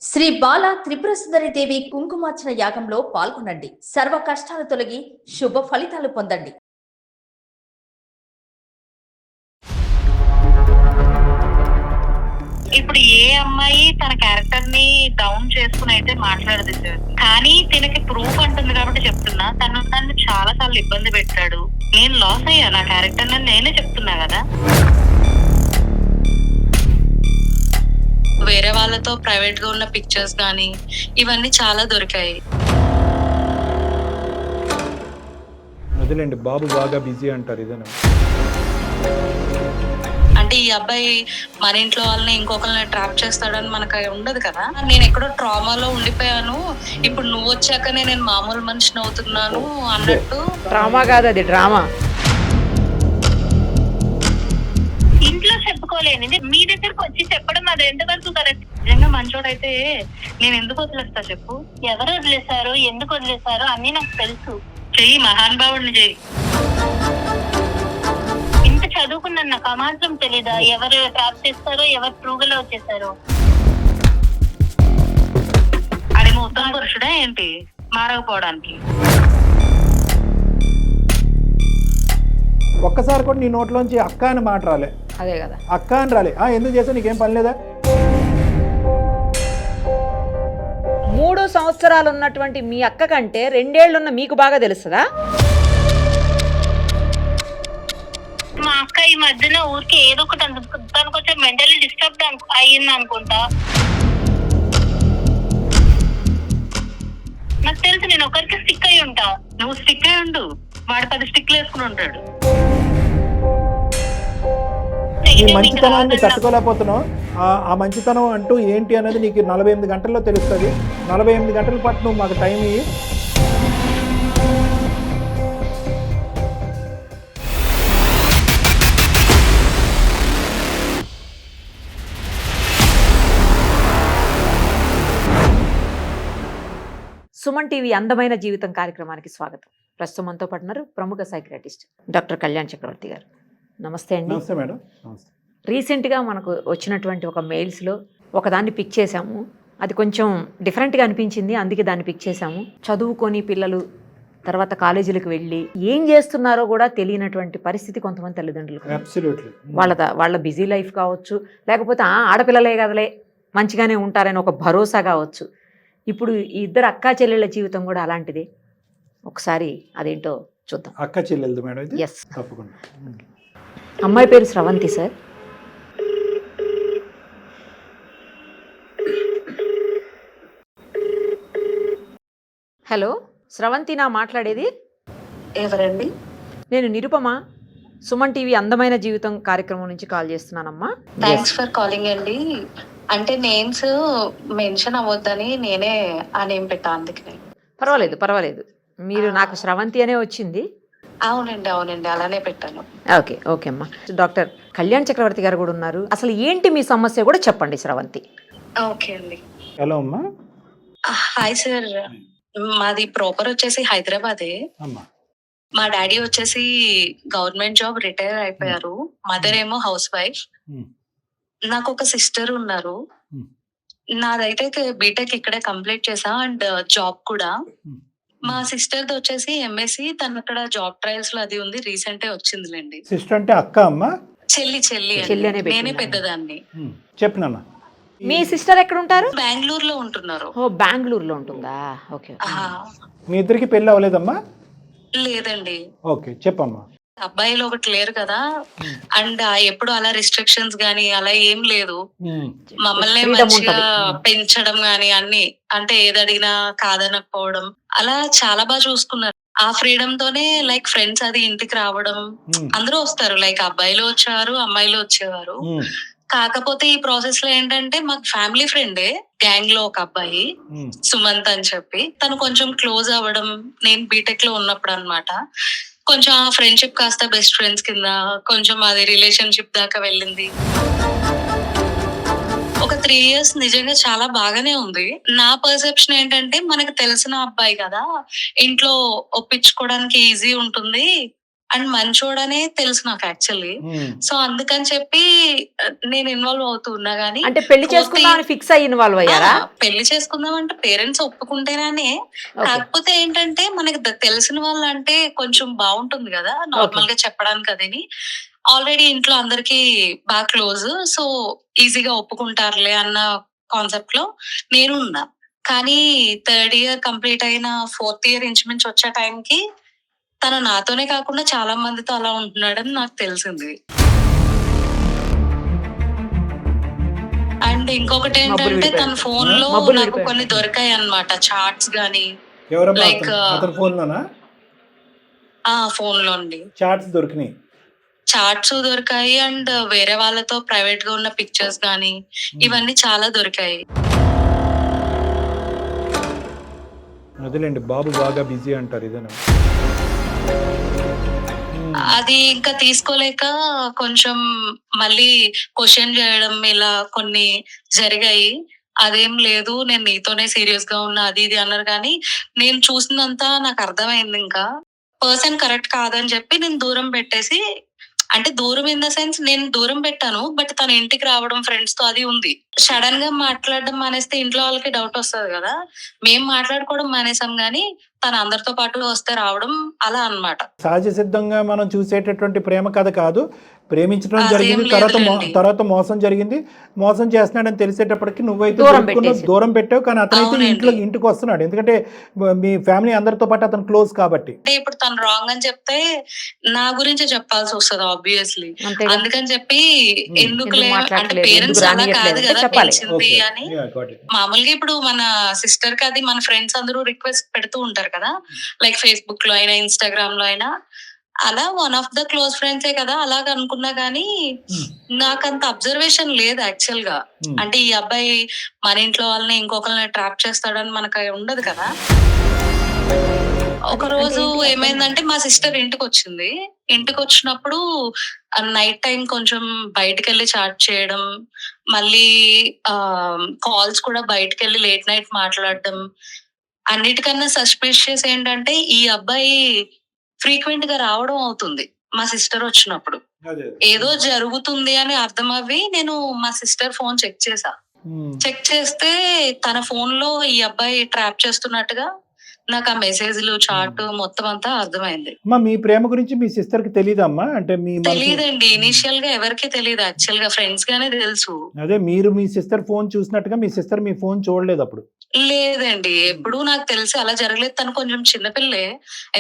శ్రీ బాల త్రిపుర సుందరి దేవి కుంకుమార్చన యాగంలో పాల్గొనండి. సర్వ కష్టాలు తొలగి శుభ ఫలితాలు పొందండి. ఇప్పుడు ఏ అమ్మాయి తన క్యారెక్టర్ ని డౌన్ చేసుకుని అయితే మాట్లాడదు సార్. కానీ తినకి ప్రూఫ్ అంటుంది కాబట్టి చెప్తున్నా. తను చాలా సార్లు ఇబ్బంది పెట్టాడు. నేను లాస్ అయ్యా నా క్యారెక్టర్ నేనే చెప్తున్నా కదా. వేరే వాళ్ళతో ప్రైవేట్ గా ఉన్న పిక్చర్స్ గానీ ఇవన్నీ చాలా దొరికాయి. వదిలేండి, బాబు బాగా బిజీ అంటారు ఇదేనా? అంటే ఈ అబ్బాయి మన ఇంట్లో వాళ్ళని ఇంకొకరిని ట్రాప్ చేస్తాడని మనకు ఉండదు కదా. నేను ఎక్కడో ట్రామాలో ఉండిపోయాను, ఇప్పుడు నువ్వు వచ్చాకనే నేను మామూలు మనిషిని అవుతున్నాను అన్నట్టు. డ్రామా కాదు, అది డ్రామా. ఇంట్లో చెప్పుకోలేనిది మీ దగ్గరకు వచ్చి చెప్పడం అది ఎంతవరకు కరెక్ట్? నిజంగా మంచోడైతే నేను ఎందుకు వదిలేస్తా చెప్పు? ఎవరు వదిలేశారు, ఎందుకు వదిలేశారు అన్ని నాకు తెలుసు. చెయ్యి, మహానుభావుడిని చెయ్యి. ఇంత చదువుకున్నాను, నాకు ఆ మాత్రం తెలీదా ఎవరు ట్రాప్ చేస్తారో ఎవరు ట్రూగలో వచ్చేసారో? అదేమో ఉత్తమ పురుషుడా ఏంటి మారకపోవడానికి? ఒక్కసారి కూడా నీ నోట్లోంచి అక్క అని మాట రాలే. అదే కదా, అక్క అని రాలే. ఎందుకు చేసావు? నీకేం పని లేదా? 3 సంవత్సరాలు ఉన్నటువంటి మీ అక్క కంటే 2 ఏళ్లున్న మీకు బాగా తెలుస్తుందా? మా అక్క ఈ మధ్యన ఊరికి ఏదో ఒకటి తను కొంచెం మెంటలీ డిస్టర్బ్ అయ్యింది అనుకుంటా. నాకు తెలుసు, నేను ఒకరికి స్టిక్ అయి ఉంటా. నువ్వు స్టిక్ అయి ఉండు, వాడు 10 స్టిక్లు వేసుకుని ఉంటాడు. నీ మంచితనాన్ని తట్టుకోలేకపోతున్నావు. ఆ మంచితనం అంటూ ఏంటి అనేది నీకు 48 గంటల్లో తెలుస్తుంది. 48 గంటల పాటు నువ్వు మాకు టైం ఇయ్యి. సుమన్ టీవీ అందమైన జీవితం కార్యక్రమానికి స్వాగతం. ప్రస్తుతం మనతో పాటు ఉన్నారు ప్రముఖ సైకియాట్రిస్ట్ డాక్టర్ కళ్యాణ్ చక్రవర్తి గారు. నమస్తే అండి. నమస్తే మేడం. నమస్తే. రీసెంట్గా మనకు వచ్చినటువంటి ఒక మెయిల్స్లో ఒకదాన్ని పిక్ చేశాము. అది కొంచెం డిఫరెంట్గా అనిపించింది, అందుకే దాన్ని పిక్ చేశాము. చదువుకొని పిల్లలు తర్వాత కాలేజీలకు వెళ్ళి ఏం చేస్తున్నారో కూడా తెలియనటువంటి పరిస్థితి కొంతమంది తల్లిదండ్రులకు. అబ్సల్యూట్లీ. వాళ్ళ బిజీ లైఫ్ కావచ్చు, లేకపోతే ఆడపిల్లలే కదలే మంచిగానే ఉంటారని ఒక భరోసా కావచ్చు. ఇప్పుడు ఈ ఇద్దరు అక్కా చెల్లెళ్ళ జీవితం కూడా అలాంటిదే. ఒకసారి అదేంటో చూద్దాం. అక్క చెల్లెలది మేడం ఇది? ఎస్, తప్పకుండా. అమ్మాయి పేరు స్రవంతి సార్. హలో స్రవంతి, నా మాట్లాడేది? ఎవరండి? నేను నిరుపమ, సుమన్ టీవీ అందమైన జీవితం కార్యక్రమం నుంచి కాల్ చేస్తున్నానమ్మా. థ్యాంక్స్ ఫర్ కాలింగ్ అండి. అంటే నేమ్స్ మెన్షన్ అవ్వద్దని నేనే ఆ నేమ్ పెట్టా, అందుకనే. పర్వాలేదు, మీరు నాకు స్రవంతి అనే వచ్చింది. అవునండి అలానే పెట్టాను. ఓకే అమ్మా. డాక్టర్ కళ్యాణ్ చక్రవర్తి గారు కూడా ఉన్నారు. అసలు ఏంటి మీ సమస్య కూడా చెప్పండి స్రవంతి. ఓకే అండి. హలో అమ్మా. హాయ్ సార్, మాది ప్రాపర్ వచ్చేసి హైదరాబాదే. అమ్మా. మా డాడీ వచ్చేసి గవర్నమెంట్ జాబ్ రిటైర్ అయిపోయారు. మదర్ ఏమో హౌస్ వైఫ్. నాకు ఒక సిస్టర్ ఉన్నారు. నాదైతే బీటెక్ ఇక్కడే కంప్లీట్ చేసా అండ్ జాబ్ కూడా. మా సిస్టర్ ది వచ్చేసి ఎంఎస్సి, తను ఇక్కడ జాబ్ ట్రయల్స్ లో అది ఉంది, రీసెంట్ వచ్చిందిలేండి. సిస్టర్ అంటే అక్క అమ్మా? చెల్లి చెల్లి అనే నేనే పెద్దదాన్ని. చెప్పు నాన్న. మీ సిస్టర్ ఎక్కడ ఉంటారు? బెంగళూరులో ఉంటున్నారు. ఓ, బెంగళూరులో ఉంటుందా? ఓకే. మీ ఇద్దరికి పెళ్ళి అవ్వలేదమ్మా? లేదండి. ఓకే, చెప్పమ్మా. అబ్బాయిలు ఒకటి లేరు కదా, అండ్ ఎప్పుడు అలా రిస్ట్రిక్షన్స్ గానీ అలా ఏం లేదు. మమ్మల్ని మంచిగా పెంచడం గానీ అన్ని, అంటే ఏది అడిగినా కాదనకపోవడం, అలా చాలా బాగా చూసుకున్నారు. ఆ ఫ్రీడమ్ తోనే లైక్ ఫ్రెండ్స్ అది ఇంటికి రావడం, అందరూ వస్తారు. లైక్ అబ్బాయిలు వచ్చేవారు, అమ్మాయిలు వచ్చేవారు. కాకపోతే ఈ ప్రాసెస్ లో ఏంటంటే మాకు ఫ్యామిలీ ఫ్రెండే గ్యాంగ్ లో ఒక అబ్బాయి సుమంత్ అని చెప్పి, తను కొంచెం క్లోజ్ అవ్వడం నేను బీటెక్ లో ఉన్నప్పుడు అన్నమాట. కొంచెం ఆ ఫ్రెండ్షిప్ కాస్త బెస్ట్ ఫ్రెండ్స్ కింద కొంచెం అది రిలేషన్షిప్ దాకా వెళ్ళింది. ఒక 3 years నిజంగా చాలా బాగానే ఉంది. నా పర్సెప్షన్ ఏంటంటే మనకు తెలిసిన అబ్బాయి కదా, ఇంట్లో ఒప్పించుకోవడానికి ఈజీ ఉంటుంది, అండ్ మంచోడనే తెలుసు నాకు యాక్చువల్లీ. సో అందుకని చెప్పి నేను ఇన్వాల్వ్ అవుతూ ఉన్నా గానీ అంటే పెళ్లి చేసుకుందామని ఫిక్స్ అయ్యి ఇన్వాల్వ్ అయ్యారా? పెళ్లి చేసుకుందాం అంటే పేరెంట్స్ ఒప్పుకుంటేనే. కాకపోతే ఏంటంటే మనకి తెలిసిన వాళ్ళు అంటే కొంచెం బాగుంటుంది కదా నార్మల్ గా చెప్పడానికి. అదని ఆల్రెడీ ఇంట్లో అందరికి బాగా క్లోజ్, సో ఈజీగా ఒప్పుకుంటారులే అన్న కాన్సెప్ట్ లో నేను ఉన్నా. కానీ 3rd ఇయర్ కంప్లీట్ అయిన 4th ఇయర్ ఇంచుమించు వచ్చే టైంకి తను నాతోనే కాకుండా చాలా మందితో అలా ఉంటున్నాడని నాకు తెలిసింది. అండ్ ఇంకొకటి ఏంటంటే తన ఫోన్ లో నాకు కొన్ని దొరికాయి అన్నమాట, చాట్స్ గానీ. లైక్ ఫోన్ లో అండి చాట్స్ దొరికాయి అండ్ వేరే వాళ్ళతో ప్రైవేట్ గా ఉన్న పిక్చర్స్ గానీ ఇవన్నీ చాలా దొరికాయి. అదేలేండి, బాబు బాగా బిజీ అంటారు ఇదేనా. అది ఇంకా తీసుకోలేక కొంచెం మళ్ళీ క్వశ్చన్ చేయడం ఇలా కొన్ని జరిగాయి. అదేం లేదు, నేను నీతోనే సీరియస్ గా ఉన్నా అది ఇది అన్నారు. కానీ నేను చూసినంతా నాకు అర్థమైంది, ఇంకా పర్సన్ కరెక్ట్ కాదని చెప్పి నేను దూరం పెట్టేసి, అంటే దూరం ఇన్ ద సెన్స్ నేను దూరం పెట్టాను, బట్ తన ఇంటికి రావడం ఫ్రెండ్స్ తో అది ఉంది. సడన్ గా మాట్లాడడం మానేస్తే ఇంట్లో వాళ్ళకి డౌట్ వస్తుంది కదా. మేము మాట్లాడుకోవడం మానేసాం గానీ తను అందరితో పాటు వస్తే రావడం అలా అన్నమాట. సహజ సిద్ధంగా మనం చూసేటటువంటి ప్రేమ కథ కాదు. ప్రేమించడం అదేం జరిగింది, లేదులేండి. తర్వాత మోసం జరిగింది. మోసం చేస్తున్నాడని తెలిసేటప్పటికి నువ్వైతే దూరం పెట్టావు, కానీ అతనైతే అవునండి. ఇంటికి వస్తున్నాడు. ఎందుకంటే మీ ఫ్యామిలీ అందరితో పాటు అతను క్లోజ్ కాబట్టి. అంటే ఇప్పుడు తను రాంగ్ అని చెప్తే నా గురించి చెప్పాల్సి వస్తుంది ఆబ్వియస్లీ. అంతేగా. అందుకని చెప్పి ఎందుకులే, ఎందుకు అంటే మాట్లాడట్లేదు, పేరెంట్స్ ఎందుకు అలా కాదు రానియట్లేదు కదా చెప్పాలి. పెంచింది అని. మామూలుగా ఇప్పుడు మన సిస్టర్ కి అది మన ఫ్రెండ్స్ అందరూ రిక్వెస్ట్ పెడుతూ ఉంటారు కదా, లైక్ ఫేస్బుక్ లో అయినా ఇన్స్టాగ్రామ్ లో అయినా. అలా వన్ ఆఫ్ ద క్లోజ్ ఫ్రెండ్సే కదా అలాగ అనుకున్నా గానీ నాకంత అబ్జర్వేషన్ లేదు యాక్చువల్ గా. అంటే ఈ అబ్బాయి మన ఇంట్లో వాళ్ళని ఇంకొకరిని ట్రాప్ చేస్తాడని మనకు ఉండదు కదా. ఒక రోజు ఏమైందంటే మా సిస్టర్ ఇంటికి వచ్చింది. ఇంటికి వచ్చినప్పుడు నైట్ టైం కొంచెం బయటకు వెళ్ళి చాట్ చేయడం, మళ్ళీ కాల్స్ కూడా బయటకు వెళ్ళి లేట్ నైట్ మాట్లాడడం. అన్నిటికన్నా సస్పిషియస్ ఏంటంటే ఈ అబ్బాయి ఫ్రీక్వెంట్ గా రావడం అవుతుంది మా సిస్టర్ వచ్చినప్పుడు. ఏదో జరుగుతుంది అని అర్థం అవ్వి నేను మా సిస్టర్ ఫోన్ చెక్ చేస్తే తన ఫోన్ లో ఈ అబ్బాయి ట్రాప్ చేస్తున్నట్టుగా నాకు ఆ మెసేజ్లు చాట్ మొత్తం అంతా అర్థమైంది. మీ ప్రేమ గురించి మీ సిస్టర్ కి తెలీదమ్మా? అంటే తెలీదండి, ఇనిషియల్ గా ఎవరికి తెలియదు, యాక్చువల్ గా ఫ్రెండ్స్ గానే తెలుసు. అదే మీరు మీ సిస్టర్ ఫోన్ చూసినట్టుగా మీ సిస్టర్ మీ ఫోన్ చూడలేదు అప్పుడు? లేదండి, ఎప్పుడు నాకు తెలిసి అలా జరగలేదు. తను కొంచెం చిన్నపిల్లే,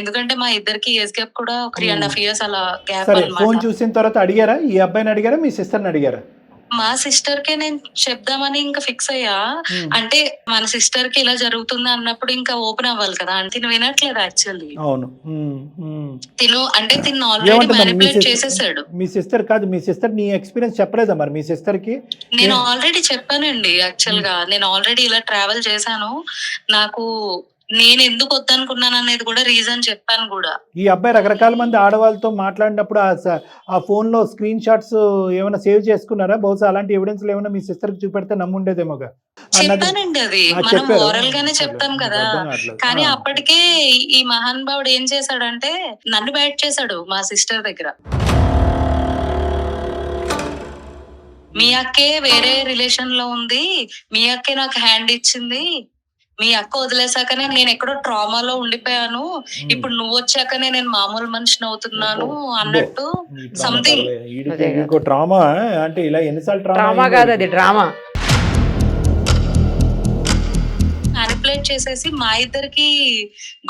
ఎందుకంటే మా ఇద్దరికి ఏజ్ గ్యాప్ కూడా 3.5 years అలా గ్యాప్ అన్నమాట. ఫోన్ చూసిన తర్వాత అడిగారా, ఈ అబ్బాయిని అడిగారా, మీ సిస్టర్ని అడిగారా? మా సిస్టర్ కే నేను చెప్దామని ఇంకా ఫిక్స్ అయ్యా. అంటే మన సిస్టర్ కి ఇలా జరుగుతుంది అన్నప్పుడు ఇంకా ఓపెన్ అవ్వాలి కదా. అంటే తిను వినట్లేదు యాక్చువల్లీ. అవును. తిను ఆల్రెడీ మ్యానిపులేట్ చేసేసాడు. మీ సిస్టర్ కాదు, మీ సిస్టర్ నీ ఎక్స్పీరియన్స్ చెప్పలేదా మరి మీ సిస్టర్ కి? నేను ఆల్రెడీ చెప్పానండి, యాక్చువల్ గా నేను ఆల్రెడీ ఇలా ట్రావెల్ చేశాను, నాకు నేను ఎందుకు వద్దనుకున్నాను అనేది కూడా రీజన్ చెప్పాను కూడా. ఈ అబ్బాయి రకరకాల మంది ఆడవాళ్ళతో మాట్లాడినప్పుడు ఆ ఫోన్ లో స్క్రీన్ షాట్స్ ఏమైనా సేవ్ చేసుకున్నారా? బహుశా అలాంటి ఎవిడెన్స్ ఏమైనా మీ సిస్టర్ కి చూపెడితే నమ్ముండేదేమోగా. చెప్పానండి, అది మనం ఓరల్ గానే చెప్తాం కదా. కానీ అప్పటికే ఈ మహానుభావుడు ఏం చేశాడంటే నన్ను బ్యాట్ చేశాడు మా సిస్టర్ దగ్గర. మీ అక్కే వేరే రిలేషన్ లో ఉంది, మీ అక్కే నాకు హ్యాండ్ ఇచ్చింది, మీ అక్క వదిలేసాకనే నేను ఎక్కడో ట్రామాలో ఉండిపోయాను, ఇప్పుడు నువ్వు వచ్చాకనే నేను మామూలు మనిషిని అవుతున్నాను అన్నట్టు సంథింగ్. ట్రామా అంటే ఇలా ఎన్నిసార్లు డ్రామా కాదు, అది డ్రామా. మ్యానిపులేట్ చేసేసి మా ఇద్దరికి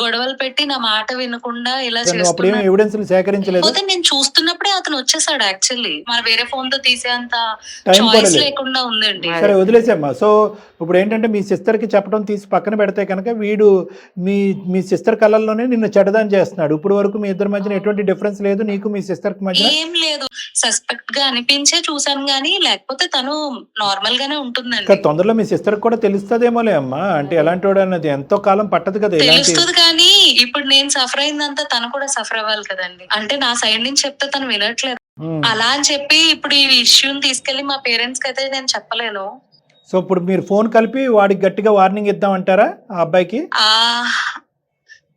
గొడవలు పెట్టి నా మాట వినకుండా ఇలా సేకరించలేదు. నేను చూస్తున్నప్పుడే అతను వచ్చేసాడు. యాక్చువల్లీ మన వేరే ఫోన్ తో తీసేంత చాయిస్ లేకుండా ఉందండి. సరే వదిలేసామ్మా. సో ఇప్పుడు ఏంటంటే మీ సిస్టర్ కి చెప్పడం తీసి పక్కన పెడితే కనుక వీడు మీ సిస్టర్ కళ్ళల్లోనే నిన్ను చెడదాని చేస్తున్నాడు. ఇప్పుడు వరకు మీ ఇద్దరి మధ్యన ఎటువంటి డిఫరెన్స్ లేదు, నీకు మీ సిస్టర్ కి మధ్య ఏం లేదు. సస్పెక్ట్ గా అనిపించే చూసాను గానీ, లేకపోతే తను నార్మల్ గానే ఉంటుందండి. తొందరలో మీ సిస్టర్ కూడా తెలుస్తుందేమోలే అమ్మా. అంటే ఎలాంటి వాడు అన్నది ఎంతో కాలం పట్టదు కదా. తెలుస్తుంది కానీ ఇప్పుడు నేను సఫర్ అయిందంతా తను కూడా సఫర్ అవ్వాలి కదండి. అంటే నా సైడ్ నుంచి చెప్తే తను వినట్లేదు. అలా అని చెప్పి ఇప్పుడు ఈ ఇష్యూని తీసుకెళ్లి మా పేరెంట్స్ కి అయితే నేను చెప్పలేను. సో ఇప్పుడు మీరు ఫోన్ కలిపి వాడికి గట్టిగా వార్నింగ్ ఇద్దామంటారా ఆ అబ్బాయికి?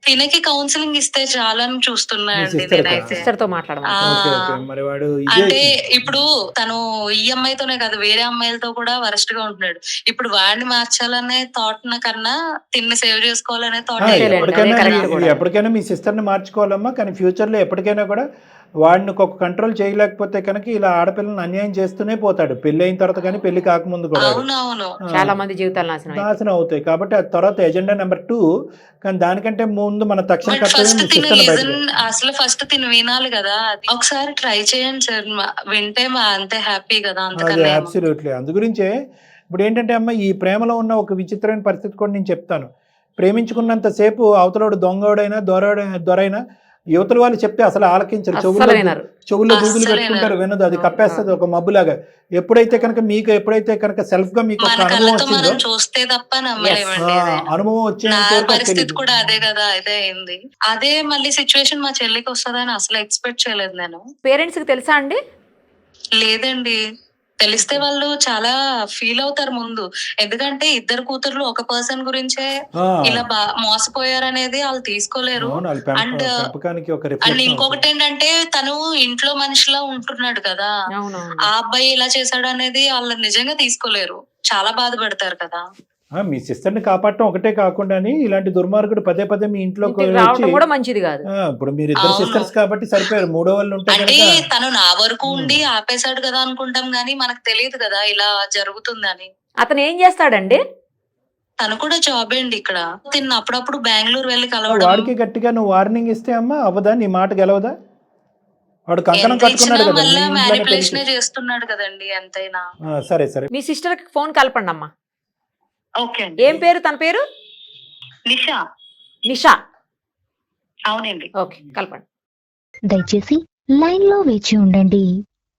తినకి కౌన్సిలింగ్ ఇస్తే చాలని చూస్తున్నా మీ అండి sister కా? నేనైతే. సిస్టర్తో మాట్లాడమని. ఓకే ఓకే మరి వాడు ఇదే అంటే ఇప్పుడు తను ఈ అమ్మాయితోనే కాదు వేరే అమ్మాయిలతో కూడా వరస్ట్ గా ఉంటున్నాడు. ఇప్పుడు వాడిని మార్చాలనే థాట్ కన్నా తిన్ని సేవ్ చేసుకోవాలనే థాట్. అంతేలేండి, ఎప్పటికైనా అదే correct కూడా. ఎప్పటికైనా మీ సిస్టర్ని మార్చుకోవాలమ్మా, కానీ ఫ్యూచర్లో ఎప్పటికైనా కూడా వాడిని ఒక కంట్రోల్ చేయలేకపోతే కనుక ఇలా ఆడపిల్లని అన్యాయం చేస్తూనే పోతాడు, పెళ్లి అయిన తర్వాత కానీ పెళ్లి కాకముందు కూడా వాడు. అవునవును. చాలా మంది జీవితాలు నాశనం అయిపోయాయి. నాశనం అవుతాయి. కాబట్టి ఆ తర్వాత ఎజెండా నెంబర్ 2, కానీ దానికంటే ముందు మన తక్షణ బట్ కర్తవ్యం ఫస్ట్ మీ తిను సిస్టర్ని బయట అసలు ఫస్ట్ తిను వినాలి కదా. అది ఒకసారి ట్రై చేయండి సార్, వింటే అంతే హ్యాపీ కదా అదే అంతకన్నా ఏమో. అబ్సల్యూట్లీ. అందు గురించే ఇప్పుడు ఏంటంటే అమ్మ, ఈ ప్రేమలో ఉన్న ఒక విచిత్రమైన పరిస్థితి కూడా నేను చెప్తాను. ప్రేమించుకున్నంతసేపు అవతలోడు దొంగోడైనా దొరైనా యువతల వాళ్ళు చెప్తే అసలు ఆలకించరు, అస్సలు వినరు. చెవుల్లో అస్సలు దూదులు పెట్టుకుంటారు, వినరు. వినదు, అది కప్పేస్తుంది ఒక మబ్బులాగా. ఎప్పుడైతే కనుక సెల్ఫ్ గా మీకు ఒక మన అనుభవం కళ్ళతో వచ్చిందో, మనం చూస్తే తప్ప నమ్మలేమండి ఆ, ఏదైనా. అనుభవం నా వచ్చేంత వరకు అది పరిస్థితి తెలీదు. కూడా అదే కదా, అదే అయింది. అదే మళ్ళీ సిచ్యువేషన్ మా చెల్లికి వస్తుందని అసలు ఎక్స్పెక్ట్ చేయలేదు నేను. పేరెంట్స్కి తెలుసా అండి? లేదండి. తెలిస్తే వాళ్ళు చాలా ఫీల్ అవుతారు ముందు. ఎందుకంటే ఇద్దరు కూతుర్లు ఒక పర్సన్ గురించే ఆ, ఇలా మోసపోయారనేది వాళ్ళు తీసుకోలేరు. అవును, అది అండ్ పెంపకానికి ఒక అండ్ రిఫ్లెక్షన్ ఇంకొకటి ఏంటంటే తను ఇంట్లో మనిషిలా ఉంటున్నాడు కదా, అవునవును. ఆ అబ్బాయి ఇలా చేశాడు అనేది వాళ్ళు నిజంగా తీసుకోలేరు, చాలా బాధపడతారు కదా. మీ సిస్టర్ని కాపాడటం ఒకటే కాకుండా ఇలాంటి దుర్మార్గుడు పదే పదే మీ ఇంట్లోకి ఇంటికి వచ్చి, రావడం కూడా మంచిది కాదు. ఇప్పుడు మీరు ఇద్దరు అవును. సిస్టర్స్ కాబట్టి సరిపోయారు, మూడో వాళ్ళు ఉంటే అంటే కనుక తను నా వరకు ఉండి ఆపేశాడు కదా అనుకుంటాం గానీ మనకు తెలియదు కదా ఇలా జరుగుతుందని. అతను ఏం చేస్తాడండి? తను కూడా జాబ్ అండి ఇక్కడ. తిన్న అప్పుడప్పుడు బెంగళూరు వెళ్ళి కలవడం. వాడికి గట్టిగా నువ్వు వార్నింగ్ ఇస్తే అమ్మా అవ్వదా, నీ మాట గెలవదా? వాడు కంకణం ఎంత కట్టుకున్నాడు ఇచ్చినా కదా, మళ్ళా మీ ఇంట్లోనే మ్యానిపులేషనే పెరిగి. చేస్తున్నాడు కదండి ఎంతైనా. సరే సరే, మీ సిస్టర్కి ఫోన్ కలపండి అమ్మా. ఓకే అండి. ఏం పేరు తన పేరు? నిషా. నిషా. అవునండి. ఓకే, కలపండి. దయచేసి లైన్ లో వేచి ఉండండి.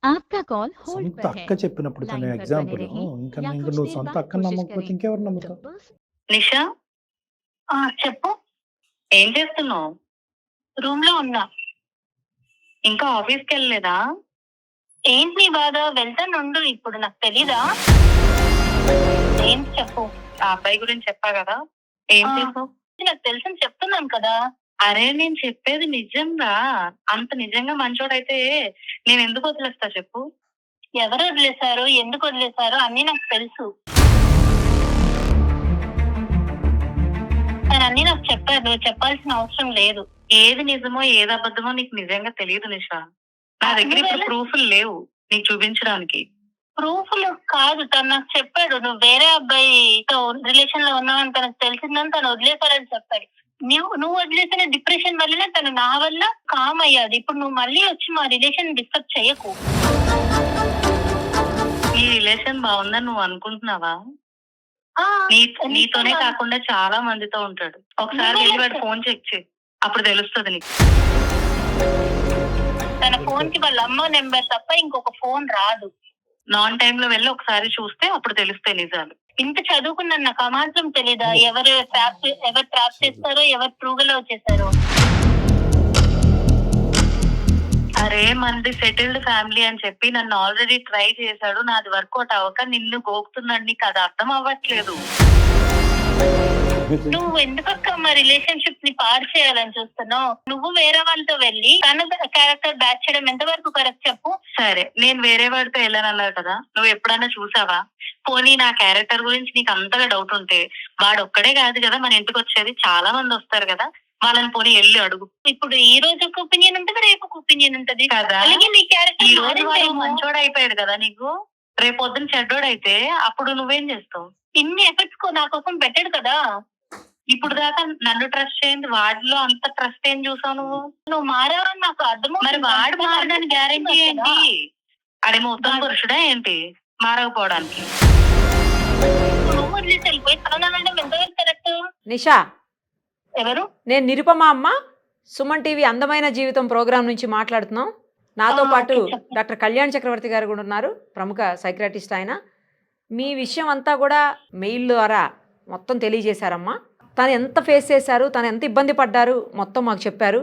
आपका कॉल होल्ड సొంత पर है। అక్క చెప్పినప్పుడు తన लाइन पर ఎగ్జాంపుల్ बने रहें ఇంకా या ఇంకా कुछ నువ్వు देर సొంత बाद అక్కని कोशिश నమ్మకపోతే करें। ఇంకెవరు నమ్ముతావు? The person నిషా, చెప్పు. ఏం చేస్తున్నావు? రూమ్ లో ఉన్నా. ఇంకా ఆఫీస్కి వెళ్ళలేదా? ఏంటి నీ బాధ? వెళ్తానుండు, ఇప్పుడు నాకు తెలీదా? ఏంటి చెప్పు. ఆ అబ్బాయి గురించి చెప్పా కదా, ఏం చేసావు? నాకు తెలుసని చెప్తున్నాను కదా. అరే నేను చెప్పేది నిజంగా, అంత నిజంగా మంచోడైతే నేను ఎందుకు వదిలేస్తా చెప్పు. ఎవరు వదిలేశారు, ఎందుకు వదిలేశారు అన్ని నాకు తెలుసు. అన్ని నాకు చెప్పారు, నువ్వు చెప్పాల్సిన అవసరం లేదు. ఏది నిజమో ఏది అబద్ధమో నీకు నిజంగా తెలియదు నిషా. నా దగ్గర ఇప్పుడు ప్రూఫ్లు లేవు నీకు చూపించడానికి. ప్రూఫ్లు కాదు, తను నాకు చెప్పాడు నువ్వు వేరే అబ్బాయితో రిలేషన్ లో ఉన్నావని తనకు తెలిసిందని తను వదిలేశాడని చెప్పాడు. నువ్వు వదిలేసిన డిప్రెషన్ వల్లనే తను నా వల్ల కామ్ అయ్యాది. ఇప్పుడు నువ్వు మళ్ళీ వచ్చి మా రిలేషన్ డిస్టర్బ్ చేయకు. ఈ రిలేషన్ బాగుందని నువ్వు అనుకుంటున్నావా? నీతోనే కాకుండా చాలా మందితో ఉంటాడు. ఒకసారి వెళ్ళి వాడి ఫోన్ చెక్ చేయి, అప్పుడు తెలుస్తుంది నీకు. తన ఫోన్ కి వాళ్ళ అమ్మ నెంబర్ తప్ప ఇంకొక ఫోన్ రాదు. నాన్ టైమ్ లో వెళ్ళి ఒకసారి చూస్తే అప్పుడు తెలుస్తాయి నిజాలు. ఇంత చదువుకున్నాను, నాకు ఆ మాత్రం తెలీదా ఎవరు ట్రాప్ చేస్తారో ఎవరు ట్రూగలో చేశారో? అరే మనది సెటిల్డ్ ఫ్యామిలీ అని చెప్పి నన్ను ఆల్రెడీ ట్రై చేశాడు, నాది వర్కౌట్ అవ్వక నిన్ను గోకుతున్నాడు. నీకు అది అర్థం అవ్వట్లేదు. నువ్వు ఎందుకక్క మా రిలేషన్షిప్ ని పాడు చేయాలని చూస్తున్నావు? నువ్వు వేరే వాళ్ళతో వెళ్ళి తన క్యారెక్టర్ బ్యాచ్ చేయడం ఎంతవరకు కరెక్ట్ చెప్పు. సరే నేను వేరే వాడితో వెళ్ళానన్నావు కదా, నువ్వు ఎప్పుడైనా చూసావా? పోనీ నా క్యారెక్టర్ గురించి నీకు అంతగా డౌట్ ఉంటే వాడు ఒక్కడే కాదు కదా మన ఇంటికి వచ్చేది, చాలా మంది వస్తారు కదా, వాళ్ళని పోనీ వెళ్ళి అడుగు. ఇప్పుడు ఈ రోజు ఒక ఒపీనియన్ ఉంటది, రేపు ఒక ఒపీనియన్ ఉంటది కదా. అలాగే నీ క్యారెక్టర్ ఈ రోజు వాడు మంచోడు అయిపోయాడు కదా నీకు, రేపు పొద్దున చెడ్డోడైతే అప్పుడు నువ్వేం చేస్తావు? ఇన్ని ఎఫర్ట్స్ నా కోసం పెట్టాడు కదా. ఇప్పుడు దాకా నన్ను ట్రస్ట్ చేయండి, వాడిలో అంత ట్రస్ట్ ఏం చూసావు నువ్వు మారావని నాకు అర్థం. మరి వాడు మారడానికి గ్యారెంటీ ఏంటి? అడేమో ఉత్తమ పురుషుడా ఏంటి మారకపోవడానికి? నువ్వు వదిలేసి వెళ్ళిపోయి తనడం ఎంతవరకు కరెక్ట్? నిషా, ఎవరు? నేను నిరుపమ అమ్మ, సుమన్ టీవీ అందమైన జీవితం ప్రోగ్రాం నుంచి మాట్లాడుతున్నాం. నాతో పాటు డాక్టర్ కళ్యాణ్ చక్రవర్తి గారు కూడా ఉన్నారు, ప్రముఖ సైక్రాటిస్ట్ ఆయన. మీ విషయం అంతా కూడా మెయిల్ ద్వారా మొత్తం తెలియజేశారమ్మా. తను ఎంత ఫేస్ చేశారు, తను ఎంత ఇబ్బంది పడ్డారు మొత్తం మాకు చెప్పారు.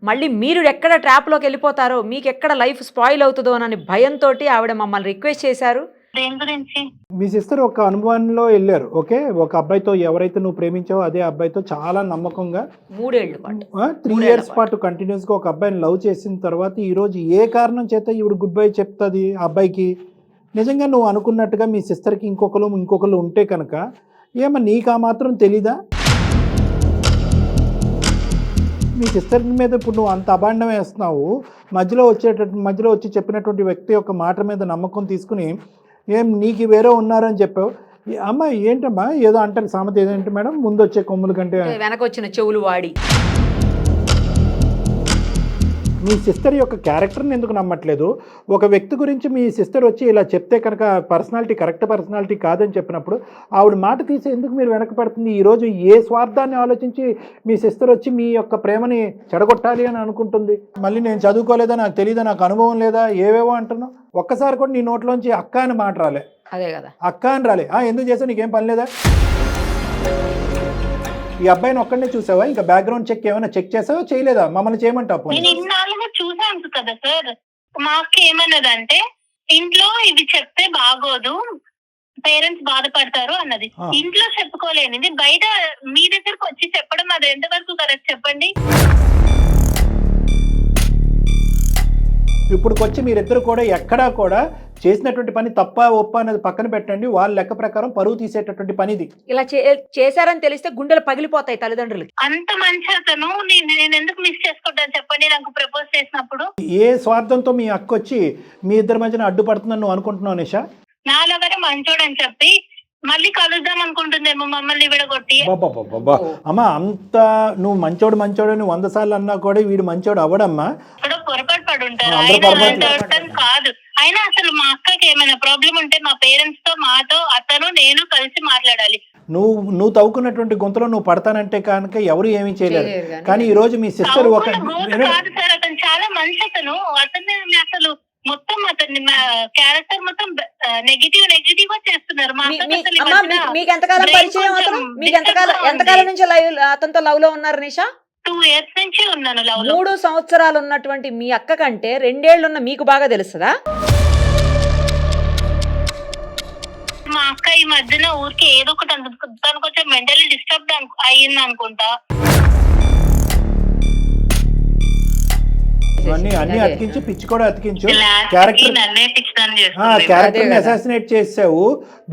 మళ్ళీ మీరు ఎక్కడ ట్రాప్లోకి వెళ్ళిపోతారో, మీకు ఎక్కడ లైఫ్ స్పాయిల్ అవుతుందో అని భయంతో ఆవిడ మమ్మల్ని రిక్వెస్ట్ చేశారు. దేని గురించి? మీ సిస్టర్ ఒక అనుభవంలో వెళ్ళారు, ఓకే, ఒక అబ్బాయితో ఎవరైతే నువ్వు ప్రేమించావో అదే అబ్బాయితో చాలా నమ్మకంగా 3 ఏళ్ల పాటు 3 years పాటు కంటిన్యూస్గా ఒక అబ్బాయిని లవ్ చేసిన తర్వాత ఈరోజు ఏ కారణం చేత ఈవిడ గుడ్ బై చెప్తుంది ఆ అబ్బాయికి? నిజంగా నువ్వు అనుకున్నట్టుగా మీ సిస్టర్కి ఇంకొకరు ఉంటే కనుక ఏమో నీకు ఆ మాత్రం తెలీదా? మీ సిస్టర్ మీద ఇప్పుడు నువ్వు అంత అభాండం వేస్తున్నావు, మధ్యలో వచ్చి చెప్పినటువంటి వ్యక్తి యొక్క మాట మీద నమ్మకం తీసుకుని ఏం నీకు వేరే ఉన్నారని చెప్పావు. అమ్మ ఏంటమ్మా ఏదో అంటారు సామెత, ఏదంటే మేడం ముందు వచ్చే కొమ్ముల కంటే వెనకొచ్చిన చెవులు వాడి. మీ సిస్టర్ యొక్క క్యారెక్టర్ని ఎందుకు నమ్మట్లేదు? ఒక వ్యక్తి గురించి మీ సిస్టర్ వచ్చి ఇలా చెప్తే కనుక కరెక్ట్ పర్సనాలిటీ కాదని చెప్పినప్పుడు ఆవిడ మాట తీసి ఎందుకు మీరు వెనకపడుతుంది? ఈరోజు ఏ స్వార్థాన్ని ఆలోచించి మీ సిస్టర్ వచ్చి మీ యొక్క ప్రేమని చెడగొట్టాలి అని అనుకుంటుంది? మళ్ళీ నేను చదువుకోలేదా, నాకు తెలియదా, నాకు అనుభవం లేదా, ఏవేవో అంటున్నావు. ఒక్కసారి కూడా నీ నోట్లోంచి అక్క అని మాట రాలే. అదే కదా, అక్క అని రాలే. ఎందుకు చేసావు, నీకేం పని లేదా? ఈ అబ్బాయిని ఒక్కడనే చూసావా? ఇంకా బ్యాక్గ్రౌండ్ చెక్ ఏమైనా చెక్ చేసావా, చేయలేదా? మమ్మల్ని చేయమంటావు? నేను ఇన్నాళ్ళుగా చూసాను కదా సార్. మా అక్క ఏమన్నదంటే ఇంట్లో ఇవి చెప్తే బాగోదు, పేరెంట్స్ బాధపడతారు అన్నది. ఇంట్లో చెప్పుకోలేనిది బయట మీ దగ్గరకు వచ్చి చెప్పడం అది ఎంతవరకు కరెక్ట్ చెప్పండి? ఇప్పుడుకొచ్చి మీరిద్దరు కూడా ఎక్కడా కూడా చేసినటువంటి పని తప్ప ఒప్ప అనేది పక్కన పెట్టండి. వాళ్ళ లెక్క ప్రకారం పరువు తీసేటటువంటి పనిది. ఇలా చేశారని తెలిస్తే గుండెలు పగిలిపోతాయి తల్లిదండ్రులకి. అంత మంచి అతను నేను ఎందుకు మిస్ చేసుకుంటాను చెప్పండి? నాకు ప్రపోజ్ చేసినప్పుడు ఏ స్వార్థంతో మీ అక్క వచ్చి మీ ఇద్దరి మధ్యన అడ్డుపడుతుందని నువ్వు అనుకుంటున్నావు నిషా? నాలుగరే మంచోడని చెప్పి మళ్ళీ కలుద్దాం అనుకుంటుందేమో మమ్మల్ని విడగొట్టి. అమ్మా అంత నువ్వు మంచోడు అని 100 సార్లు అన్నా కూడా వీడు మంచోడు అవడమ్మా. పొరపాటు పడి ఉంటారు కాదు. అయినా అసలు మా అక్కకి ఏమైనా ప్రాబ్లం ఉంటే మా పేరెంట్స్ తో మాతో అతను నేను కలిసి మాట్లాడాలి. నువ్వు తవ్వుకున్నటువంటి గుంతలో నువ్వు పడతానంటే కనుక ఎవరు ఏమీ చేయలేరు. కానీ ఈ రోజు మీ సిస్టర్ ఒక కాదు సార్, అతను చాలా మంచి అతను అసలు మొత్తం అతన్ని క్యారెక్టర్ మొత్తం నెగిటివ్ గా చేస్తున్నారు. మీకు ఎంతకాలం పరిచయం అతను? మీకు ఎంతకాలం నుంచి అతనితో లవ్ లో ఉన్నారు నిషా? 2 years నుంచి ఉన్నాను లవ్ లో. 3 సంవత్సరాలు ఉన్నటువంటి మీ అక్క కంటే 2 ఏళ్ళు ఉన్న మీకు బాగా తెలుస్తుందా? మా అక్క ఈ మధ్యన ఊరికి ఏదో ఒకటి తను కొంచెం మెంటలీ డిస్టర్బ్ అయ్యింది అనుకుంటా. అన్ని అతికించి పిచ్చి కూడా అతికించు. క్యారెక్టర్ అసాసినేట్ చేసావు,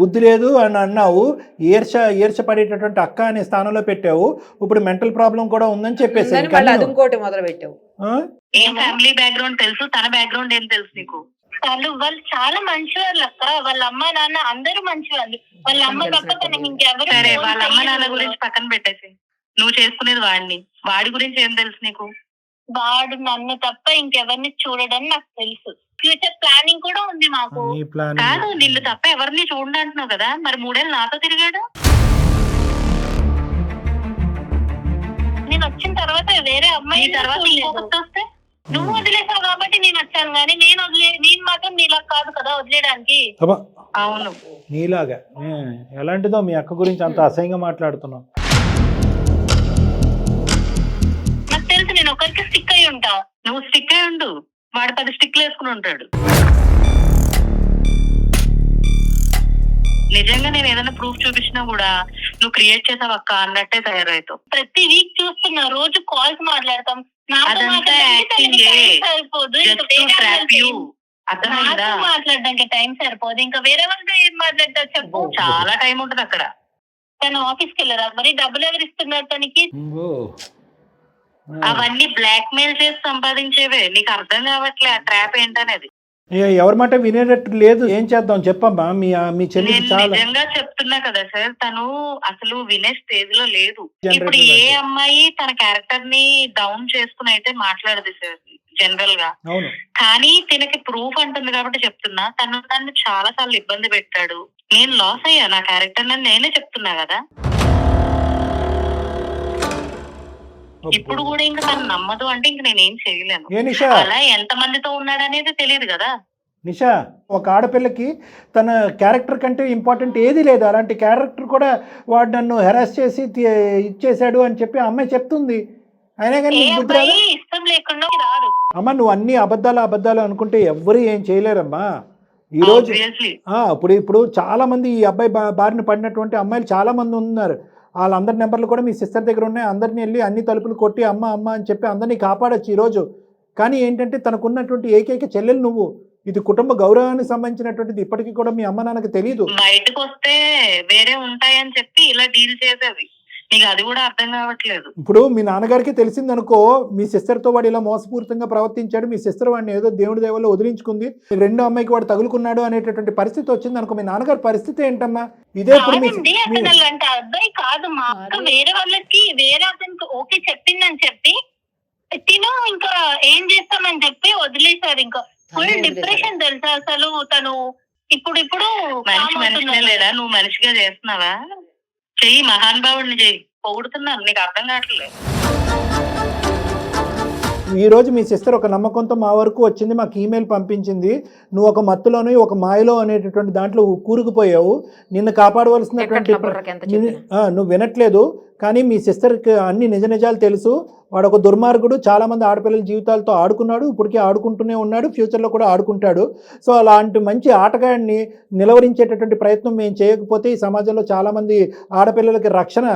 బుద్ధి లేదు అని అన్నావు, ఈర్ష పడేటటువంటి అక్క అనే స్థానంలో పెట్టావు. ఇప్పుడు మెంటల్ ప్రాబ్లం కూడా ఉందని చెప్పేసి ఇంకోటి మొదలు పెట్టావు. ఏం ఫ్యామిలీ బ్యాక్గ్రౌండ్ తెలుసు, తన బ్యాక్గ్రౌండ్ ఏం తెలుసు నీకు? వాళ్ళు చాలా మంచి వాళ్ళు అక్క. వాళ్ళ అమ్మ నాన్న అందరూ మంచి వాళ్ళు. వాళ్ళ అమ్మ తప్ప తనకి ఇంకెవరు. సరే వాళ్ళ అమ్మ నాన్న గురించి పక్కన పెట్టేసి నువ్వు చేసుకునేది వాడి గురించి ఏం తెలుసు నీకు? వాడు నన్ను తప్ప ఇంకెవరిని చూడడం నాకు తెలుసు. ఫ్యూచర్ ప్లానింగ్ కూడా ఉంది మాకు. కాదు నిన్ను తప్ప ఎవరిని చూడండి అంటున్నావు కదా, మరి 3 ఏళ్ళు నాతో తిరిగాడు. నేను వచ్చిన తర్వాత వేరే అమ్మాయి తర్వాత ఇంకొకటి వస్తే నువ్వు వదిలేసావు కాబట్టి నేను వచ్చాను, కానీ నేను మాత్రం నీలా కాదు కదా వదిలేయడానికి. అవును నీలాగా ఎలాంటిదో మీ అక్క గురించి అంత అసహ్యంగా మాట్లాడుతున్నావు. నాకు తెలుసు నేను ఒకరికి స్టిక్ అయి ఉంటా. నువ్వు స్టిక్ అయి ఉండు, వాడు 10 స్టిక్లు వేసుకుని ఉంటాడు. నిజంగా నేను ఏదైనా ప్రూఫ్ చూపించినా కూడా నువ్వు క్రియేట్ చేసావు అక్క అన్నట్టే తయారవుతావు. ప్రతి వీక్ చూస్తున్నా, రోజు కాల్స్ మాట్లాడతాం. మాట్లాడడానికి టైం సరిపోదు, ఇంకా వేరే వాళ్ళతో ఏం మాట్లాడతారు చెప్పు? చాలా టైం ఉంటది అక్కడ. తను ఆఫీస్కి వెళ్ళరా? మరి డబ్బులు ఎవరు ఇస్తున్నారు తనకి? అవన్నీ బ్లాక్ మెయిల్ చేసి సంపాదించేవే. నీకు అర్థం కావట్లే ఆ ట్రాప్ ఏంటనేది. ఎవరి మాట వినేటట్టు లేదు. ఏం చేద్దాం చెప్పమ్మా. మీ చెల్లి నిజంగా చెప్తున్నా కదా సార్, తను అసలు వినే స్టేజ్ లో లేదు. ఇప్పుడు ఏ అమ్మాయి తన క్యారెక్టర్ ని డౌన్ చేసుకుని అయితే మాట్లాడదు సార్ జనరల్ గా. కానీ తినకి ప్రూఫ్ అంటుంది కాబట్టి చెప్తున్నా. తను చాలా సార్లు ఇబ్బంది పెట్టాడు. నేను లాస్ అయ్యా నా క్యారెక్టర్ అని నేనే చెప్తున్నా కదా. ఇప్పుడు కూడా ఇంకా తను నమ్మదు అంటే ఇంక నేనేం చేయలేను. అలా ఎంత మందితో ఉన్నాడు అనేది తెలియదు కదా నిషా. ఒక ఆడపిల్లకి తన క్యారెక్టర్ కంటే ఇంపార్టెంట్ ఏది లేదు. అలాంటి క్యారెక్టర్ కూడా వాడు నన్ను హెరాస్ చేసి ఇచ్చేసాడు అని చెప్పి అమ్మాయి చెప్తుంది. అయినా కానీ ఇష్టం లేకుండా రాదు. అమ్మ నువ్వు అన్ని అబద్ధాలు అనుకుంటే ఎవ్వరు ఏం చేయలేరమ్మా. ఈరోజు Obviously. ఇప్పుడు చాలా మంది ఈ అబ్బాయి బారిన పడినటువంటి అమ్మాయిలు చాలా మంది ఉన్నారు. వాళ్ళందరి నెంబర్లు కూడా మీ సిస్టర్ దగ్గర ఉన్నాయి. అందరిని వెళ్ళి అన్ని తలుపులు కొట్టి అమ్మ అమ్మ అని చెప్పి అందరినీ కాపాడొచ్చు ఈరోజు. కానీ ఏంటంటే తనకున్నటువంటి ఏకైక చెల్లెలు నువ్వు. ఇది కుటుంబ గౌరవానికి సంబంధించినటువంటిది. ఇప్పటికీ కూడా మీ అమ్మ నాన్నకి తెలియదు. బయటకు వస్తే వేరే ఉంటాయని చెప్పి ఇలా డీల్ చేసేది. నీకు అది కూడా అర్థం కావట్లేదు. ఇప్పుడు మీ నాన్నగారికి తెలిసిందనుకో, మీ సిస్టర్తో వాడు ఇలా మోసపూరితంగా ప్రవర్తించాడు, మీ సిస్టర్ వాడిని ఏదో దేవుడి దేవల్లో వదిలించుకుంది, రెండో అమ్మాయికి వాడు తగులుకున్నాడు అనేటటువంటి పరిస్థితి వచ్చింది అనుకో, మీ నాన్నగారి పరిస్థితి ఏంటమ్మా? ఇదే ఇప్పుడు కాదండి, అసలు అలాంటి అబ్బాయి కాదు. మా అక్క వేరే వాళ్ళకి వేరే అతనికి ఓకే చెప్పిందని చెప్పి తిను ఇంకా ఏం చేస్తామని చెప్పి వదిలేశారు. ఇంకా ఫుల్ డిప్రెషన్ తెలుసా అసలు తను. ఇప్పుడు మనిషినే లేడా? నువ్వు మనిషిగా చేస్తున్నావా? చెయ్యి, మహానుభావుడిని చెయ్యి. పొగుడుతున్నాను, నీకు అర్థం కావట్లేదు. ఈరోజు మీ సిస్టర్ ఒక నమ్మకంతో మా వరకు వచ్చింది, మాకు ఈమెయిల్ పంపించింది. నువ్వు ఒక మత్తులోని ఒక మాయలో అనేటటువంటి దాంట్లో కూరుకుపోయావు. నిన్ను కాపాడవలసినటువంటి నువ్వు వినట్లేదు. కానీ మీ సిస్టర్కి అన్ని నిజ నిజాలు తెలుసు. వాడు ఒక దుర్మార్గుడు, చాలామంది ఆడపిల్లల జీవితాలతో ఆడుకున్నాడు, ఇప్పటికీ ఆడుకుంటూనే ఉన్నాడు, ఫ్యూచర్లో కూడా ఆడుకుంటాడు. సో అలాంటి మంచి ఆటగాడిని నిలవరించేటటువంటి ప్రయత్నం మేము చేయకపోతే ఈ సమాజంలో చాలామంది ఆడపిల్లలకి రక్షణ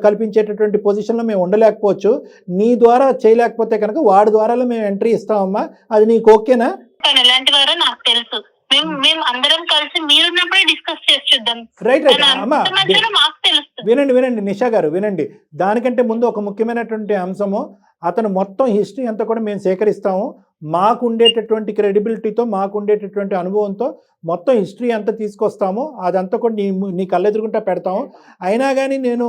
కల్పించేటటువంటి పొజిషన్లో మేము ఉండలేకపోవచ్చు. నీ ద్వారా చేయలేకపోతే కనుక వాడి ద్వారాలో మేము ఎంట్రీ ఇస్తామమ్మా. అది నీకు ఓకేనా? తను ఎలాంటి వారో నాకు తెలుసు. మేము అందరం కలిసి మీరున్నప్పుడే డిస్కస్ చేసి చూద్దాం. రైట్ అమ్మా, మాకు తెలుసు. వినండి నిషా గారు, వినండి. దానికంటే ముందు ఒక ముఖ్యమైనటువంటి అంశము, అతను మొత్తం హిస్టరీ అంతా కూడా మేము సేకరిస్తాము. మాకు ఉండేటటువంటి క్రెడిబిలిటీతో, మాకు ఉండేటటువంటి అనుభవంతో మొత్తం హిస్టరీ అంతా తీసుకొస్తాము. అదంతా కూడా నీ కళ్ళెదురుగుంటా పెడతాము. అయినా కానీ నేను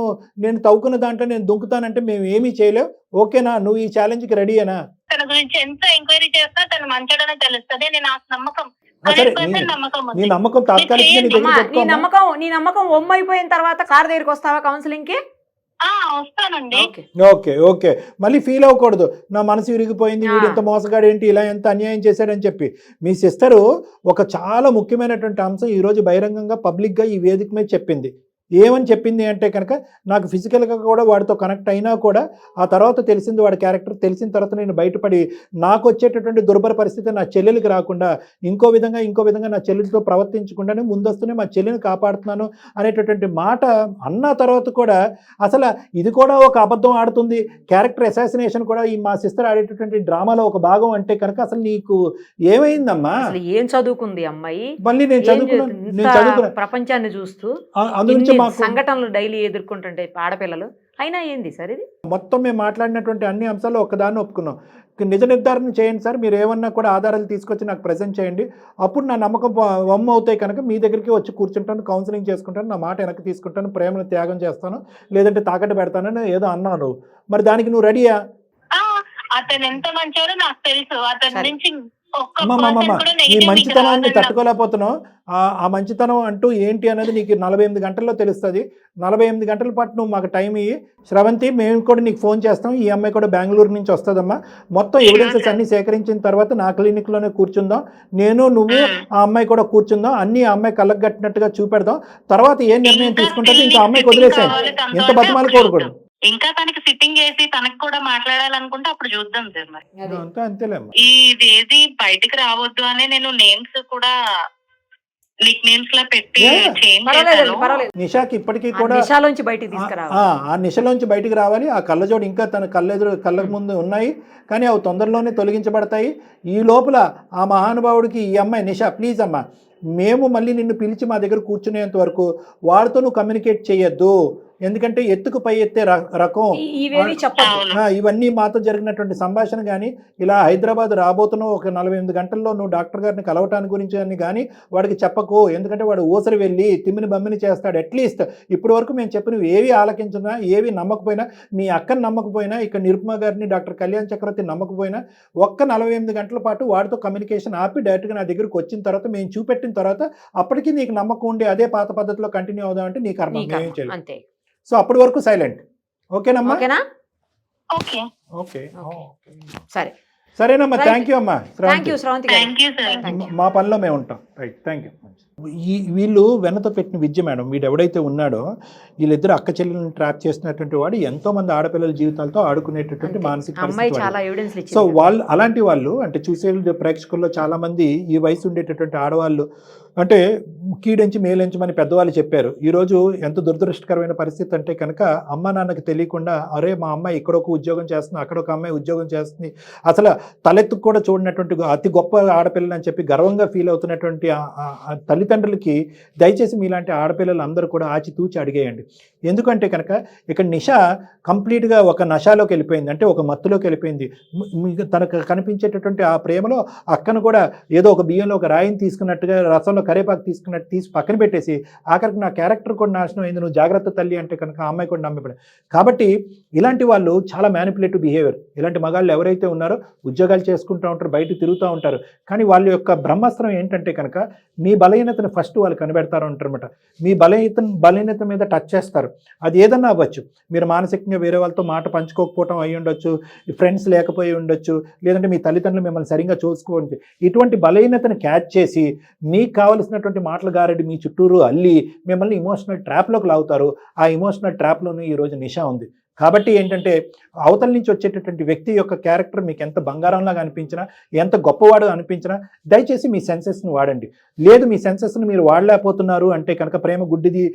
తవ్వుకున్న దాంట్లో నేను దుంకుతానంటే మేము ఏమీ చేయలేం. ఓకేనా? నువ్వు ఈ ఛాలెంజ్కి రెడీయేనా? తన గురించి ఎంత ఎంక్వైరీ చేస్తా తను మంచోడనే తెలుస్తుంది. నేను ఆ నమ్మకం సరే, నీ నమ్మకం తాత్కాలికంగా నీ నమ్మకం ఒమ్మైపోయిన తర్వాత సార్ దగ్గరికి వస్తావా కౌన్సిలింగ్ కి? వస్తానండి. ఓకే మళ్ళీ ఫీల్ అవ్వకూడదు, నా మనసు విరిగిపోయింది, వీడు ఎంత మోసగాడు ఏంటి, ఇలా ఎంత అన్యాయం చేశాడని చెప్పి. మీ సిస్టరు ఒక చాలా ముఖ్యమైనటువంటి అంశం ఈరోజు బహిరంగంగా పబ్లిక్గా ఈ వేదిక మీద చెప్పింది. ఏమని చెప్పింది అంటే కనుక, నాకు ఫిజికల్గా కూడా వాడితో కనెక్ట్ అయినా కూడా ఆ తర్వాత తెలిసింది వాడి క్యారెక్టర్. తెలిసిన తర్వాత నేను బయటపడి నాకు వచ్చేటటువంటి దుర్భర పరిస్థితి నా చెల్లెలికి రాకుండా ఇంకో విధంగా నా చెల్లెలతో ప్రవర్తించకుండానే ముందస్తునే మా చెల్లిని కాపాడుతున్నాను అనేటటువంటి మాట అన్న తర్వాత కూడా అసలు ఇది కూడా ఒక అబద్ధం ఆడుతుంది, క్యారెక్టర్ అసాసినేషన్ కూడా ఈ మా సిస్టర్ ఆడేటటువంటి డ్రామాలో ఒక భాగం అంటే కనుక అసలు నీకు ఏమైందమ్మా? ఏం చదువుకుంది అమ్మాయి? మళ్ళీ నేను చదువుకున్నా ప్రపంచాన్ని చూస్తూ అందుగురించి సంఘటనలు డైలీ ఎదుర్కొంటుంటే ఆడపిల్లలు. అయినా ఏంది సార్ ఇది? మొత్తం మేము మాట్లాడినటువంటి అన్ని అంశాలు ఒకదాన్ని ఒప్పుకున్నాం. నిజ నిర్ధారణ చేయండి సార్, మీరు ఏమన్నా కూడా ఆధారాలు తీసుకొచ్చి నాకు ప్రజెంట్ చేయండి. అప్పుడు నా నమ్మకం వమ్మ అవుతాయి కనుక మీ దగ్గరికి వచ్చి కూర్చుంటాను, కౌన్సిలింగ్ చేసుకుంటాను, నా మాట వెనక్కి తీసుకుంటాను, ప్రేమను త్యాగం చేస్తాను, లేదంటే తాకట్టు పెడతానని ఏదో అన్నాను. మరి దానికి నువ్వు రెడీయా? అతను ఎంత మంచోడో నాకు తెలుసు. అతని నుంచి ఈ మంచితనాన్ని తట్టుకోలేకపోతున్నావు. ఆ మంచితనం అంటూ ఏంటి అనేది నీకు 48 గంటల్లో తెలుస్తుంది. 48 గంటల పాటు నువ్వు మాకు టైం ఇయ్యి శ్రవంతి. మేము కూడా నీకు ఫోన్ చేస్తాం. ఈ అమ్మాయి కూడా బెంగళూరు నుంచి వస్తుందమ్మా. మొత్తం ఎవిడెన్సెస్ అన్ని సేకరించిన తర్వాత నా క్లినిక్లోనే కూర్చుందాం. నేను, నువ్వు, ఆ అమ్మాయి కూడా కూర్చుందాం. అన్ని ఆ అమ్మాయి కళ్ళకు కట్టినట్టుగా చూపెడదాం. తర్వాత ఏ నిర్ణయం తీసుకుంటుంది ఇంకా అమ్మాయికి వదిలేసాను. ఎంత బతిమాలు కోరుకోడు. ఇంకా తనకి సిట్టింగ్ చేసి తనకు కూడా మాట్లాడాలనుకుంటే అప్పుడు చూద్దాం సార్. మరి అంతేలేమ్మా. ఇదేది బయటికి రావద్దు అని నేను నేమ్స్ కూడా నిక్ నేమ్స్ లా పెట్టి నిషాకి ఇప్పటికీ కూడా ఆ నిషలోంచి బయటికి రావాలి. ఆ కళ్ళజోడు ఇంకా తన కళ్ళకు ముందు ఉన్నాయి, కానీ అవి తొందరలోనే తొలగించబడతాయి. ఈ లోపల ఆ మహానుభావుడికి ఈ అమ్మాయి నిషా ప్లీజ్ అమ్మా, మేము మళ్ళీ నిన్ను పిలిచి మా దగ్గర కూర్చునేంత వరకు వాడితో నువ్వు కమ్యూనికేట్ చేయొద్దు. ఎందుకంటే ఎత్తుకు పై ఎత్తే రకం ఇవన్నీ మాతో జరిగినటువంటి సంభాషణ కానీ, ఇలా హైదరాబాద్ రాబోతున్న ఒక 48 గంటల్లో నువ్వు డాక్టర్ గారిని కలవటానికి గురించి అని కానీ వాడికి చెప్పకు. ఎందుకంటే వాడు ఊసరి వెళ్ళి తిమ్మిని బమ్మిని చేస్తాడు. అట్లీస్ట్ ఇప్పటి వరకు మేము చెప్పినవి ఏవి ఆలకించినా, ఏవి నమ్మకపోయినా, మీ అక్కని నమ్మకపోయినా, ఇక్కడ నిరుపమ గారిని, డాక్టర్ కళ్యాణ్ చక్రవర్తి నమ్మకపోయినా, ఒక్క 48 గంటల పాటు వాడితో కమ్యూనికేషన్ ఆపి డైరెక్ట్గా నా దగ్గరకు వచ్చిన తర్వాత మేము చూపెట్టిన తర్వాత అప్పటికి నీకు నమ్మకం ఉండి అదే పాత పద్ధతిలో కంటిన్యూ అవుదాం అంటే నీ కర్మ అంతే. సో అప్పటి వరకు సైలెంట్. ఓకేనమ్మా? ఓకే సరేనమ్మా. థ్యాంక్ యూ అమ్మా. మా పనిలో మేము ఉంటాం. Right, thank you. వీళ్ళు వెన్నతో పెట్టిన విద్య మేడం. వీడు ఎవడైతే ఉన్నాడో వీళ్ళిద్దరు అక్క చెల్లెలను ట్రాప్ చేసినటువంటి వాడు ఎంతో మంది ఆడపిల్లల జీవితాలతో ఆడుకునేటటువంటి మానసిక అమ్మాయి పరిస్థితి చాలా వాడిది. ఎవిడెన్స్ సో ఇచ్చింది. వాళ్ళు అలాంటి వాళ్ళు అంటే చూసే ప్రేక్షకుల్లో చాలా మంది ఈ వయసు ఉండేటటువంటి ఆడవాళ్ళు అంటే కీడెంచి మేలెంచి అని పెద్దవాళ్ళు చెప్పారు. ఈరోజు ఎంత దురదృష్టకరమైన పరిస్థితి అంటే కనుక అమ్మ నాన్నకి తెలియకుండా అరే మా అమ్మాయి ఇక్కడ ఒక ఉద్యోగం చేస్తుంది, అక్కడ ఒక అమ్మాయి ఉద్యోగం చేస్తుంది, అసలు తలెత్తుకు కూడా చూడనటువంటి అతి గొప్ప ఆడపిల్లని అని చెప్పి గర్వంగా ఫీల్ అవుతున్నటువంటి ఆ తల్లిదండ్రులకి దయచేసి మీలాంటి ఆడపిల్లలు అందరూ కూడా ఆచితూచి అడిగేయండి. ఎందుకంటే కనుక ఇక్కడ నిష కంప్లీట్గా ఒక నశాలోకి వెళ్ళిపోయింది, అంటే ఒక మత్తులోకి వెళ్ళిపోయింది. మీకు తనకు కనిపించేటటువంటి ఆ ప్రేమలో అక్కను కూడా ఏదో ఒక బియ్యంలో ఒక రాయిని తీసుకున్నట్టుగా రసంలో కరేపాకు తీసుకున్నట్టు తీసి పక్కన పెట్టేసి ఆఖరికి నా క్యారెక్టర్ కూడా నాశనం అయింది, నువ్వు జాగ్రత్త తల్లి అంటే కనుక ఆ అమ్మాయి కూడా నమ్మిపడే. కాబట్టి ఇలాంటి వాళ్ళు చాలా మ్యానిపులేటివ్ బిహేవియర్. ఇలాంటి మగాళ్ళు ఎవరైతే ఉన్నారో ఉద్యోగాలు చేసుకుంటూ ఉంటారు, బయట తిరుగుతూ ఉంటారు, కానీ వాళ్ళ యొక్క బ్రహ్మాస్త్రం ఏంటంటే కనుక మీ బలహీనతను ఫస్ట్ వాళ్ళు కనిపెడతారు అంటారన్నమాట. మీ బలహీనత మీద టచ్ చేస్తారు. అది ఏదన్నా అవ్వచ్చు. మీరు మానసికంగా వేరే వాళ్ళతో మాట పంచుకోకపోవటం అయి ఉండొచ్చు, ఫ్రెండ్స్ లేకపోయి ఉండొచ్చు, లేదంటే మీ తల్లిదండ్రులు మిమ్మల్ని సరిగ్గా చూసుకోవచ్చు. ఇటువంటి బలహీనతను క్యాచ్ చేసి మీకు కావలసినటువంటి మాటలు గారెడ్డి మీ చుట్టూరు అల్లి మిమ్మల్ని ఇమోషనల్ ట్రాప్లోకి లాగుతారు. ఆ ఇమోషనల్ ట్రాప్లోనే ఈరోజు నిషా ఉంది. కాబట్టి ఏంటంటే అవతల నుంచి వచ్చేటటువంటి వ్యక్తి యొక్క క్యారెక్టర్ మీకు ఎంత బంగారంలాగా అనిపించినా, ఎంత గొప్పవాడు అనిపించినా దయచేసి మీ సెన్సెస్ని వాడండి. లేదు మీ సెన్సెస్ని మీరు వాడలేకపోతున్నారు అంటే కనుక ప్రేమ గుడ్డిది,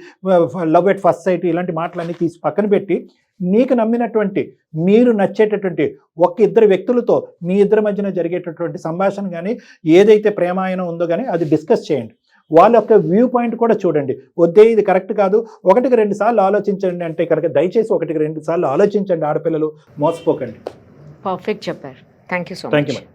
లవ్ ఎట్ ఫస్ట్ సైట్ ఇలాంటి మాటలన్నీ తీసి పక్కన పెట్టి మీకు నమ్మినటువంటి మీరు నచ్చేటటువంటి ఇద్దరు వ్యక్తులతో మీ ఇద్దరి మధ్యన జరిగేటటువంటి సంభాషణ కానీ ఏదైతే ప్రేమాయణం ఉందో కానీ అది డిస్కస్ చేయండి. వాళ్ళ యొక్క వ్యూ పాయింట్ కూడా చూడండి. వద్దే ఇది కరెక్ట్ కాదు, 1-2 సార్లు ఆలోచించండి అంటే కనుక దయచేసి 1-2 సార్లు ఆలోచించండి. ఆడపిల్లలు మోసపోకండి. పర్ఫెక్ట్ చెప్పారు. Thank you so thank much. You.